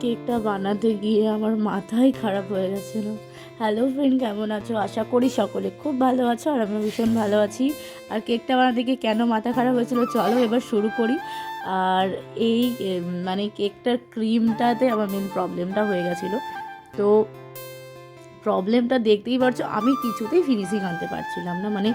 কেকটা বানাতে গিয়ে আমার মাথাই খারাপ হয়ে গেছিলো। হ্যালো ফ্রেন্ড, কেমন আছো? আশা করি সকলে খুব ভালো আছো, আর আমি ভীষণ ভালো আছি। আর কেকটা বানাতে গিয়ে কেন মাথা খারাপ হয়েছিল চলো এবার শুরু করি। আর এই মানে কেকটার ক্রিমটাতে আমার মেন প্রবলেমটা হয়ে গেছিলো। তো প্রবলেমটা দেখতেই পারছো, আমি কিছুতেই ফিনিশিং আনতে পারছিলাম না। মানে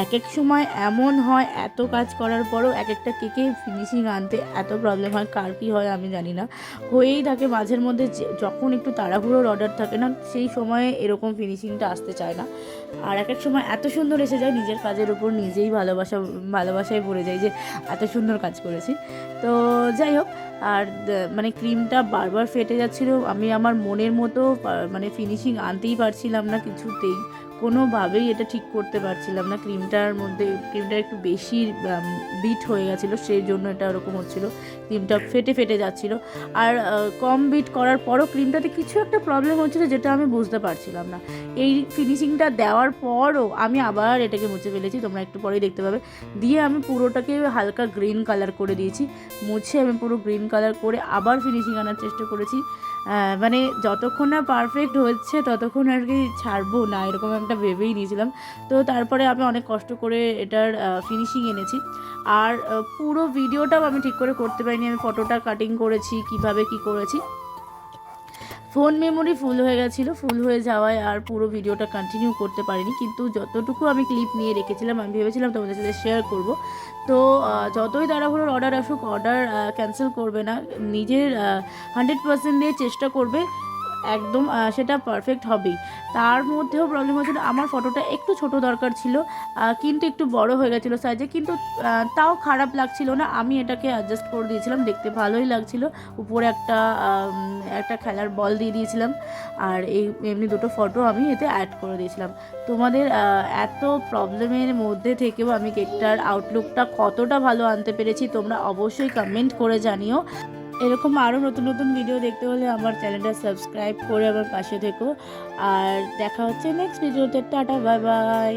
এক এক সময় এমন হয়, এত কাজ করার পরও এক একটা কেকে ফিনিশিং আনতে এত প্রবলেম হয়, কার কী হয় আমি জানি না। হয়েই থাকে মাঝের মধ্যে, যখন একটু তাড়াহুড়োর অর্ডার থাকে না, সেই সময়ে এরকম ফিনিশিংটা আসতে চায় না। আর এক এক সময় এত সুন্দর এসে যায়, নিজের কাজের উপর নিজেই ভালোবাসায় পড়ে যায় যে এত সুন্দর কাজ করেছি। তো যাই হোক, আর মানে ক্রিমটা বারবার ফেটে যাচ্ছিলো। আমি আমার মনের মতো মানে ফিনিশিং আনতেই পারছিলাম না কিছুতেই, কোনোভাবেই এটা ঠিক করতে পারছিলাম না। ক্রিমটা একটু বেশি বিট হয়ে গেছিলো, সেই জন্য এটা ওরকম হচ্ছিলো। ক্রিমটা ফেটে ফেটে যাচ্ছিলো। আর কম বিট করার পরও ক্রিমটাতে কিছু একটা প্রবলেম হচ্ছিলো, যেটা আমি বুঝতে পারছিলাম না। এই ফিনিশিংটা দেওয়ার পরও আমি আবার এটাকে মুছে ফেলেছি, তোমরা একটু পরেই দেখতে পাবে। দিয়ে আমি পুরোটাকে হালকা গ্রিন কালার করে দিয়েছি। মুছে আমি পুরো গ্রিন কালার করে আবার ফিনিশিং আনার চেষ্টা করেছি। মানে যতক্ষণ না পারফেক্ট হচ্ছে ততক্ষণ আর কি ছাড়বো না, এরকম একটা ভেবেই নিয়েছিলাম। তো তারপরে আমি অনেক কষ্ট করে এটার ফিনিশিং এনেছি। আর পুরো ভিডিওটাও আমি ঠিক করে করতে পারিনি, আমি ফটোটা কাটিং করেছি কিভাবে কি করেছি। ফোন মেমোরি ফুল হয়ে গেছিলো, ফুল হয়ে যাওয়ায় আর পুরো ভিডিওটা কন্টিনিউ করতে পারিনি। কিন্তু যতটুকু আমি ক্লিপ নিয়ে রেখেছিলাম, আমি ভেবেছিলাম তোমাদের সাথে শেয়ার করব। তো যতই তাড়াহুড়োর অর্ডার আসুক, অর্ডার ক্যান্সেল করবে না, নিজের 100% দিয়ে চেষ্টা করবে, একদম সেটা পারফেক্ট হবেই। তার মধ্যেও প্রবলেম হচ্ছিলো, আমার ফটোটা একটু ছোট দরকার ছিল, কিন্তু একটু বড় হয়ে গেছিলো সাইজে। কিন্তু তাও খারাপ লাগছিল না, আমি এটাকে অ্যাডজাস্ট করে দিয়েছিলাম, দেখতে ভালোই লাগছিল। উপরে একটা খেলার বল দিয়ে দিয়েছিলাম, আর এমনি দুটো ফটো আমি এতে অ্যাড করে দিয়েছিলাম। তোমাদের এত প্রবলেমের মধ্যে থেকেও আমি কেকটার আউটলুকটা কতটা ভালো আনতে পেরেছি তোমরা অবশ্যই কমেন্ট করে জানিও। এরকম আরও নতুন নতুন ভিডিও দেখতে হলে আমার চ্যানেলটা সাবস্ক্রাইব করে আমার পাশে থেকো। আর দেখা হচ্ছে নেক্সট ভিডিওতে। Tata, bye bye.